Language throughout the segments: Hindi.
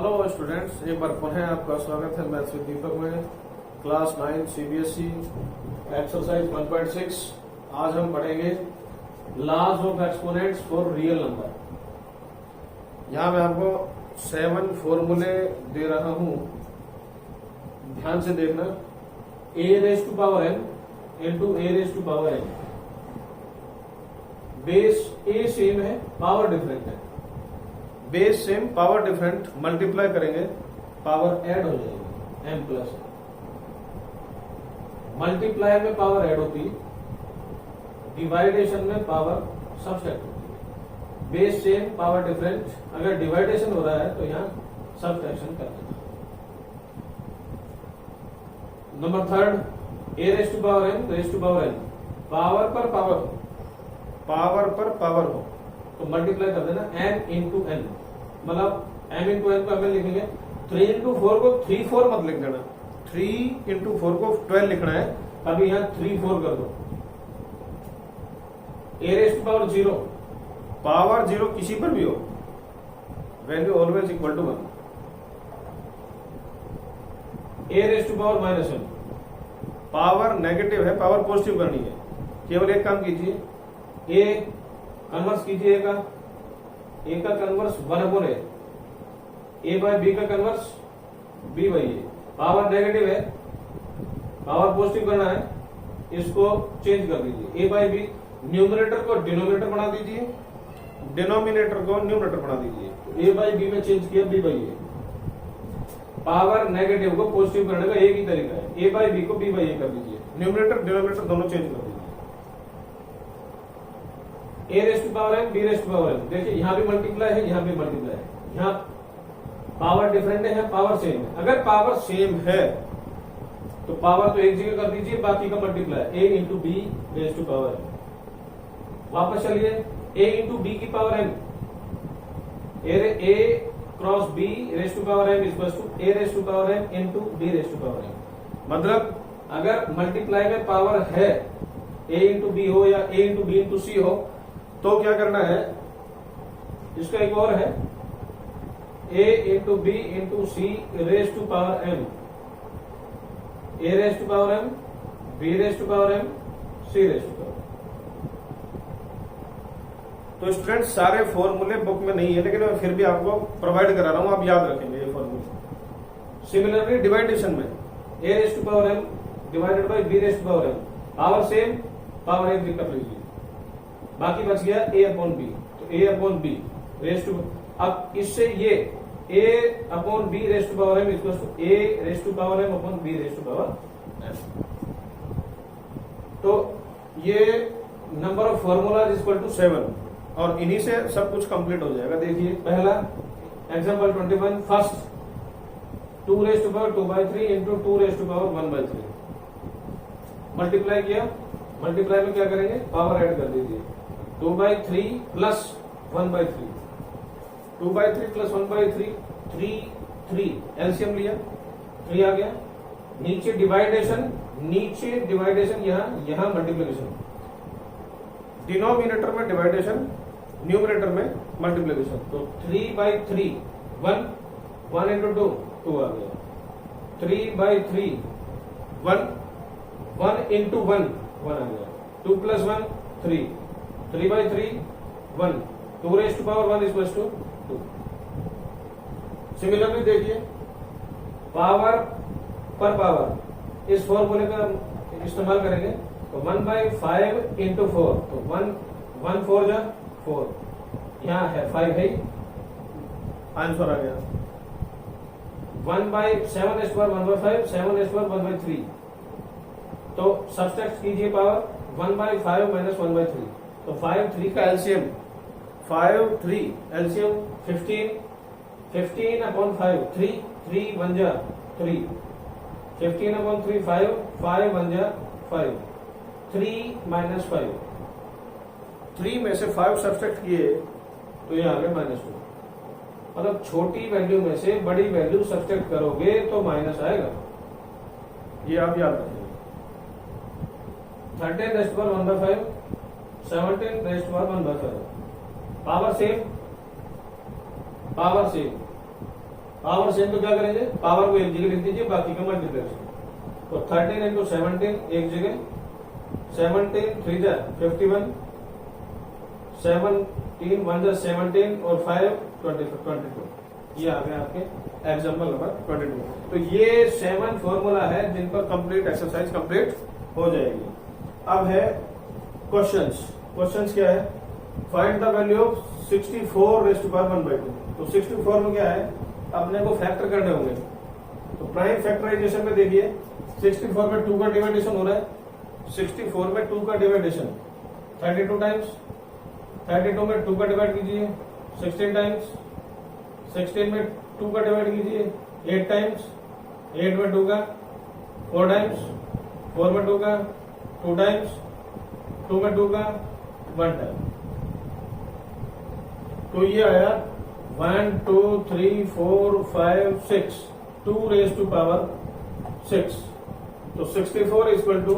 हेलो स्टूडेंट्स, एक बार पुनः आपका स्वागत है मैथ्स विद दीपक में क्लास 9 सीबीएसई एक्सरसाइज 1.6। आज हम पढ़ेंगे laws of exponents for real number. यहाँ मैं आपको 7 फॉर्मूले दे रहा हूं, ध्यान से देखना। a raise to power n into a raise to power n। Base a same है, पावर डिफरेंट है। Base same, power different, multiply करेंगे, पावर ऐड हो जाएगी m प्लस। मल्टीप्लाई में पावर ऐड होती, डिवाइडेशन में पावर सब्सट्रैक्ट होती है। बेस सेम, पावर डिफरेंट, अगर डिवाइडेशन हो रहा है तो यहां सब्सट्रैक्शन कर देना। Number third, a raise to power n raise to power n, power पर पावर हो, पावर पर पावर हो तो मल्टीप्लाई कर देना m इंटू n, मतलब m इंटू n को हम लिखेंगे 3 इंटू 4 को 3 4 मत लिख देना, 3 इंटू 4 को 12 लिखना है। अभी यहां 3 4 कर दो। a raise to power 0, power 0 किसी पर भी हो, value always equal to 1। a raise to power minus n, power negative है, पावर पॉजिटिव करनी है। केवल एक काम कीजिए, a कन्वर्स कीजिए a का converse 1/a, a by b का converse b by a। Power negative है, पावर पॉजिटिव करना है, इसको चेंज कर दीजिए। a बाय b, न्यूमरेटर को डिनोमिनेटर बना दीजिए, डिनोमिनेटर को न्यूमरेटर बना दीजिए। a बाय b में चेंज किया b by a। Power negative को पॉजिटिव करने का एक ही तरीका है, a बाय b को b बाय a कर दीजिए, न्यूमरेटर डिनोमिनेटर दोनों चेंज कर दीजिए। a raise to power n, b raise to power n। देखिए यहां भी मल्टीप्लाई है, यहां भी मल्टीप्लाई है, यहां पावर डिफरेंट है, पावर सेम है। अगर पावर सेम है तो पावर तो एक जगह कर दीजिए, बाकी का multiply a into B raise to power n। वापस चलिए, a इंटू बी की power n, a cross b raise to power n equals to a raise to power n into b raise to power n। मतलब अगर मल्टीप्लाई में पावर है, a इंटू बी हो या a इंटू बी इंटू सी हो, तो क्या करना है, इसका एक और है, a into B into C raise to power m, a raise to power m, b raise to power m, c raise to power. तो स्टूडेंट सारे फॉर्मूले बुक में नहीं है, लेकिन मैं फिर भी आपको प्रोवाइड करा रहा हूं, आप याद रखेंगे ये फॉर्मूले। सिमिलरली डिवाइडेशन में a raise to power m divided by b raise to power m, power same, power एक कर लीजिए, बाकी बच गया a अपॉन b। तो a upon b raise to, अब इससे ये a upon b raise to power m equals to a raise to power m upon b raise to power m। तो ये number of formula is equal to 7 और इन्हीं से सब कुछ कंप्लीट हो जाएगा। देखिए पहला example 21, first 2 raise to power 2/3 into 2 raise to power 1/3। Multiply किया, मल्टीप्लाई में क्या करेंगे, पावर ऐड कर दीजिए, 2/3 प्लस 1/3, 2/3 प्लस 1/3, 3 एलसीएम लिया, 3 आ गया। नीचे डिवाइडेशन, यहां मल्टीप्लिकेशन, डिनोमिनेटर में डिवाइडेशन, न्यूमरेटर में मल्टीप्लिकेशन। तो 3/3 1 इंटू 2 आ गया, 3/3 1 इंटू 1 आ गया, 2 plus 1 3, 3/3 1, 2 raise to power 1 equals to 2। Similarly देखिए, पावर पर पावर इस फॉर्मूले का इस्तेमाल करेंगे तो 1/5 इंटू 4, तो 1 4 जा 4, यहां है 5 है, आंसर आ गया। 1/7 स्क्वायर 1/5, 7 स्क्वायर 1/3। तो सब्सट्रैक्ट कीजिए पावर, 1/5 माइनस 1/3, तो 5 3 का एलसीएम, 5 3 एलसीएम 15 अपॉन 5, 3 1 जा 3, 15 अपॉन 3 5 1 जा 5, 3 माइनस 5, 3 में से 5 सब्सट्रैक्ट किए तो ये आ गया -2। मतलब छोटी वैल्यू में से बड़ी वैल्यू सब्सट्रैक्ट करोगे तो माइनस आएगा, ये आप याद रखिए। 13 raise to power 1/5, 17 raise to power 1/5। Power same, power same तो क्या करेंगे, पावर को एक जगह लिख दीजिए, बाकी का मल्टीप्लिकेशन। तो 13 इंटू 17 एक जगह, 17 3 जा 51, 17 1 जा 17 और 5 22। ये आ गया आपके एग्जाम्पल नंबर 22। तो ये 7 फॉर्मूला है जिन पर कंप्लीट एक्सरसाइज कंप्लीट हो जाएगी। अब है क्वेश्चंस। क्वेश्चंस क्या है, find the value of 64 raise to power 1/2। तो 64 में क्या है, अपने को फैक्टर करने होंगे। तो प्राइम फैक्टराइजेशन में देखिए 64 में 2 का डिवाइडेशन हो रहा है, 64 में 2 का डिवाइडेशन 32 टाइम्स, 32 में 2 का डिवाइड कीजिए 16 टाइम्स, 16 में 2 का डिवाइड कीजिए 8 टाइम्स, 8 में 2 का 4 टाइम्स, 4 में 2 का 2 टाइम्स, 2 में 2 का 1 टाइम। तो ये आया 1 2 3 4 5 6, 2 रेज़ टू पावर 6। तो 64 is equal to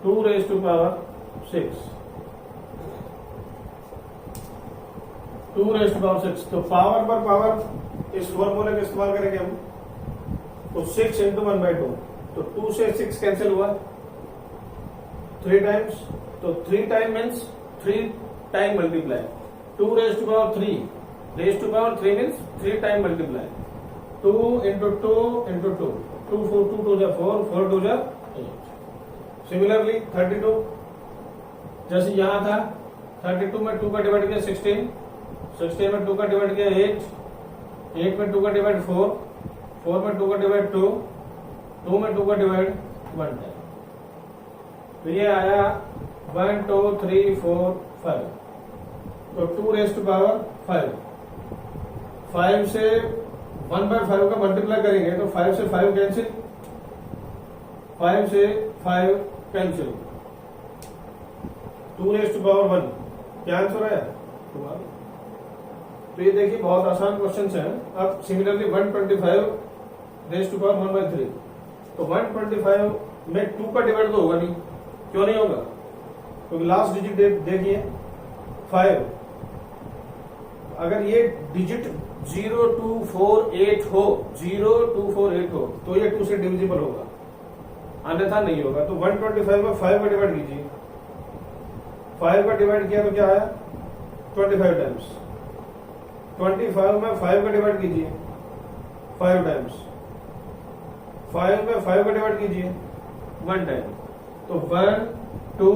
2 raise to power 6, 2 raise to power 6। तो पावर पर पावर इस फॉर्मूले का इस्तेमाल करेंगे हम। तो 6 इंटू 1/2, तो 2 से 6 कैंसिल हुआ 3 टाइम्स, तो 3 time means 3 time multiply, 2 raise to power 3, raise to power 3 means 3 time multiply, 2 into 2 into 2, 2 4 2 2 जा 4, 4 2 जा 8। सिमिलरली 32, जैसे यहां था 32 में 2 का डिवाइड किया 16, 16 में 2 का डिवाइड किया 8, 8 में 2 का डिवाइड 4, 4 में 2 का डिवाइड 2, 2 में 2 का डिवाइड 1 टाइम। तो ये आया 1 2 3 4 5। तो 2 रेज़ टू पावर 5, 5 से 1/5 का मल्टीप्लाई करेंगे तो 5 से 5 कैंसिल, 5 से 5 कैंसिल, 2 रेज़ टू पावर 1। क्या आंसर है? 2। तो ये देखिए बहुत आसान क्वेश्चन है। अब सिमिलरली 125 रेज़ टू पावर 1/3। तो 125 में 2 का डिवाइड तो होगा नहीं, क्यों नहीं होगा? क्योंकि लास्ट डिजिट देखिए 5, अगर ये डिजिट 0248 हो, 0248 हो तो ये 2 से डिविजिबल होगा, अन्यथा नहीं होगा। तो 125 में 5 का डिवाइड कीजिए, 5 का डिवाइड किया तो क्या आया 25 टाइम्स, 25 में 5 का डिवाइड कीजिए 5 टाइम्स, 5 में 5 का डिवाइड कीजिए 1 टाइम। तो 1 2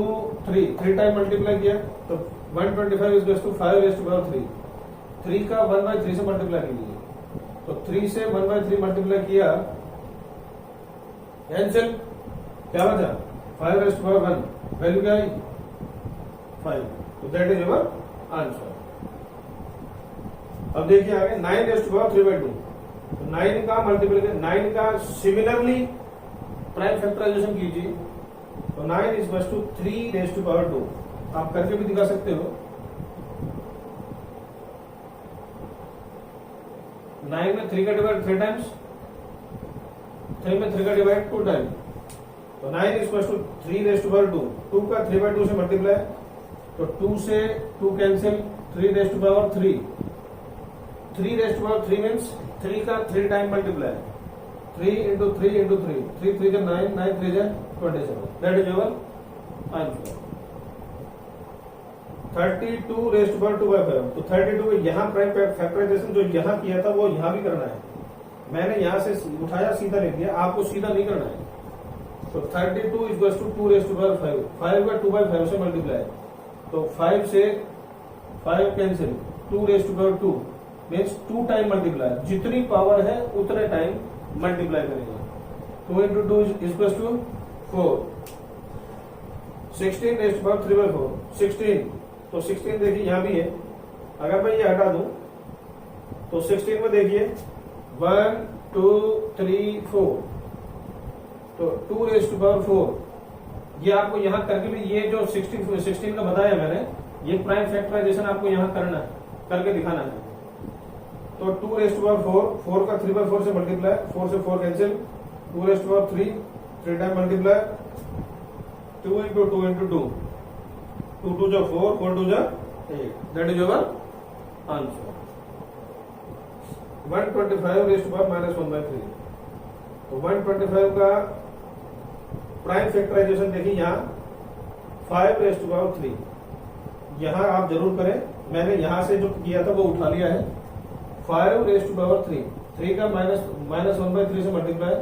3 टाइम मल्टीप्लाई किया तो 125 is equal to 5 raise to power 3, 3 का 1/3 से मल्टीप्लाई कीजिए। तो 3 से 1/3 मल्टीप्लाई किया, कैंसिल, क्या बचा 5 रेज़ टू पावर 1, वैल्यू क्या आई 5। तो दैट इज योर आंसर। अब देखिए आगे 9 रेज़ टू पावर 3/2। तो 9 का मल्टीप्लीकेशन, 9 का सिमिलरली प्राइम फैक्टराइजेशन कीजिए। तो 9 is equal to 3 raise to power 2। आप करके भी दिखा सकते हो। 9 में 3 का डिवाइड 3 टाइम्स, 3 में 3 का डिवाइड 2 टाइम। तो 9 is equal to 3 raise to power 2, 2 का 3/2 से मल्टीप्लाई, तो 2 से 2 cancel, 3 raise to power 3, 3 raise to power 3 means 3 का 3 time multiply, 3 into 3 into 3, 3 3 9, 9 3 27। That is your answer. 32 raise to power 2/5। तो 32 में यहाँ प्राइम फैक्टराइजेशन जो यहाँ किया था वो यहाँ भी करना है। मैंने यहाँ से उठाया सीधा लिख दिया, आपको सीधा नहीं करना है। तो 32 is equal to 2 raise to power 5, 5 का 2/5 से मल्टीप्लाई, तो 5 से 5 cancel, 2 raise to power 2 means 2 time multiply, जितनी पावर है उतने टाइम मल्टीप्लाई करेंगे। 2 into 2 is equal to 4, 16 raise to power 3/4, 16। तो 16 देखिए यहां भी है, अगर मैं ये हटा दूं तो 16 में देखिए 1 2 3 4, तो 2 रेज़ टू पावर 4। ये आपको यहां करके भी, ये जो 16 का बताया मैंने, ये प्राइम फैक्टराइजेशन आपको यहां करना है, करके दिखाना है। तो 2 रेज़ टू पावर 4, 4 का 3/4 से मल्टीप्लाई, 4 से 4 cancel, 2 raise to power 3, 3 time multiply, 2 into 2 into 2, 2 2 जा 4, 4 2 जा 8। That is your answer 125 raised power -1/3। तो 125 का प्राइम फैक्टराइजेशन देखिए यहाँ 5 रेस्ट पावर 3। यहाँ आप जरूर करें, मैंने यहाँ से जो किया था वो उठा लिया है। 5 रेस्ट पावर 3 का -1/3 से मल्टीप्लाई,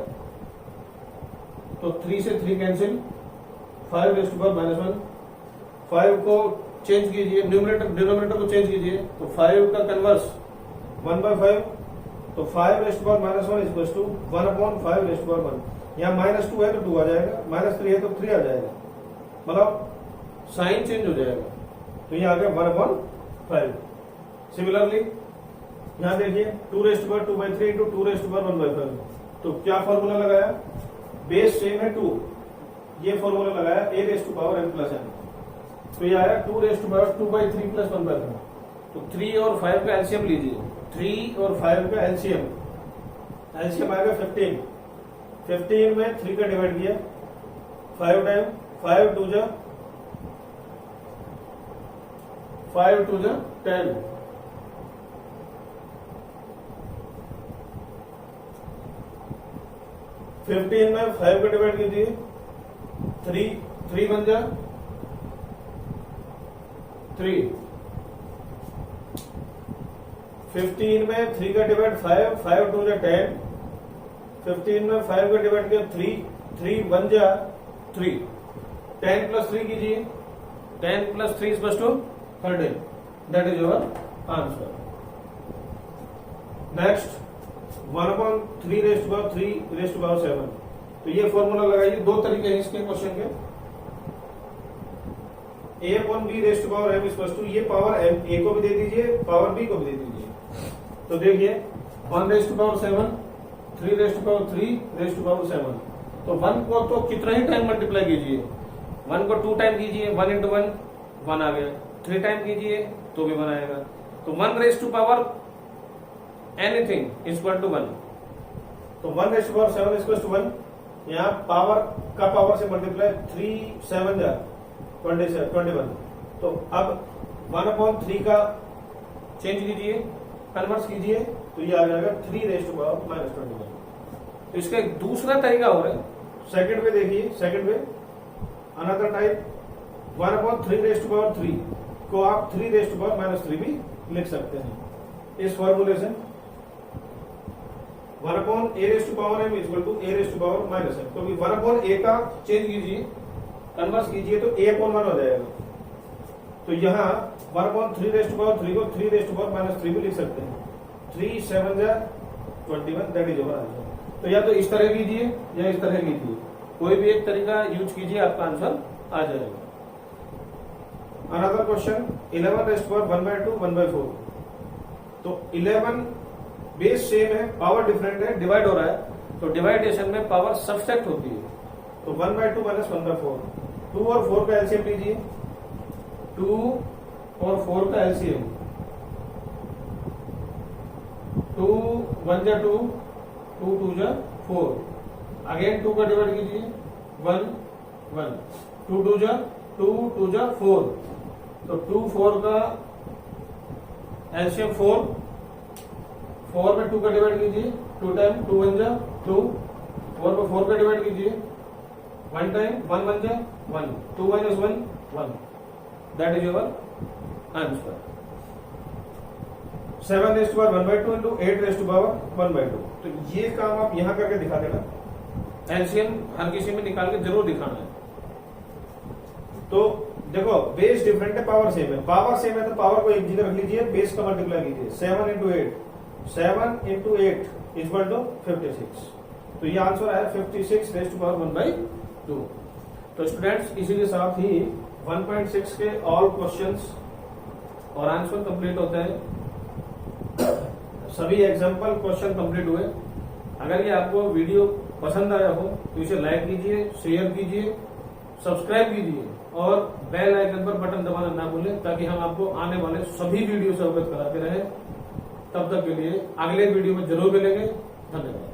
तो 3 से 3 कैंसिल, 5 रेस्ट पावर -1। 5 को चेंज कीजिए, डिनोमिनेटर को चेंज कीजिए, तो 5 का कन्वर्स 1/5, तो 5 raised power -1 equal to 1/5 raised power 1। यहाँ -2 है तो 2 आ जाएगा, -3 है तो 3 आ जाएगा, मतलब साइन चेंज हो जाएगा, तो ये आ गया 1/5। सिमिलरली यहाँ देखिए 2 rest power 2/3 into 2 rest power 1/5। तो क्या फॉर्मूला लगाया, बेस सेम है 2, ये फॉर्मूला लगाया a raised to power n plus n। तो ये आया 2 रेस्ट टू पावर 2/3 प्लस 1/5। तो 3 और 5 का एलसीएम लीजिए, 3 और 5 का एलसीएम आएगा 15। 15 में 3 का डिवाइड किया 5 टाइम, 5 2 जा 10। 15 में 5 का डिवाइड कीजिए 3 बन जा 3। 15 में 3 का डिवाइड 5 2 जा 10। 15 में 5 का डिवाइड किया 3 बन जा 3। 10 प्लस 3 कीजिए, 10 plus 3 equals to 13। That is your answer. Next 1/3 raised power 3 raised power 7। तो ये फॉर्मूला लगाइए, दो तरीके हैं इसके क्वेश्चन के। a/b raised power m equals to, ये पावर a को भी दे दीजिए, पावर b को भी दे दीजिए। तो देखिए 1 rest power 7, 3 raised power 3 raised power 7। तो 1 को तो कितना ही टाइम मल्टीप्लाई कीजिए, 1 को 2 टाइम कीजिए, 1 इंटू 1 आ गया, 3 टाइम कीजिए तो भी 1 आएगा। तो 1 raised to power anything equal to 1। तो 1 रेस्ट पावर 7 इक्वल टू 1। यहाँ पावर का पावर से मल्टीप्लाई, 3 7 जा 21। तो अब 1/3 का चेंज कीजिए, कन्वर्स कीजिए, तो ये आ जाएगा 3 रेस्ट टू पावर -21। तो इसका एक दूसरा तरीका हो रहा है, सेकंड में देखिए, सेकंड में another type 1/3 raised to power 3 को आप 3 रेस्ट टू पावर -3 भी लिख सकते हैं इस फॉर्मूले से। 1/a raised to power m equal to a raised to power -m। तो 1/a का चेंज कीजिए, कन्वर्स कीजिए, तो a/1 हो जाएगा। तो यहाँ 1/3 रेस्ट टू पावर 3 को 3 रेस्ट टू पावर -3 भी लिख सकते हैं। 3 7 जा 21, दैट इज योर आंसर। तो या तो इस तरह कीजिए या इस तरह कीजिए, कोई भी एक तरीका यूज कीजिए, आपका आंसर आ जाएगा। Another question 11 raised to power 1/2 1/4। तो 11 बेस सेम है, पावर डिफरेंट है, डिवाइड हो रहा है, तो डिवाइडेशन में पावर सब्सट्रैक्ट होती है। तो 1/2 माइनस 1/4। 2 और 4 का एलसीएम लीजिए, 2 और 4 का एलसीएम, 2 1 जा 2, 2 2 जा 4। अगेन 2 का डिवाइड कीजिए, 1 1, 2 2 जा 2, 2 जा 4। तो 2 4 का एलसीएम 4 में 2 का डिवाइड कीजिए, 2 टाइम, 2 1 जा 2, 4 में 4 का डिवाइड कीजिए, 1 टाइम, 1 1 जा 1, 2 minus 1 1। That is your answer. 7 raised to power 1/2 into 8 raised to power 1/2। तो ये काम आप यहां करके दिखा देना, एलसीएम हर किसी में निकाल के जरूर दिखाना है। तो देखो बेस डिफरेंट है, पावर सेम है। पावर सेम है तो पावर को एक जगह रख लीजिए, बेस का मल्टीप्लाई कीजिए। 7 इंटू 8, 7 इंटू 8 इक्वल टू 56। तो ये आंसर आया 56 रेस्ट टू पावर 1/2। तो स्टूडेंट्स इसी के साथ ही 1.6 के ऑल क्वेश्चंस और आंसर कंप्लीट होते हैं। सभी एग्जाम्पल क्वेश्चन कंप्लीट हुए। अगर ये आपको वीडियो पसंद आया हो तो इसे लाइक कीजिए, शेयर कीजिए, सब्सक्राइब कीजिए और बेल आइकन पर बटन दबाना ना भूलें, ताकि हम आपको आने वाले सभी वीडियो से अवगत कराते रहे। तब तक के लिए अगले वीडियो में जरूर मिलेंगे। धन्यवाद।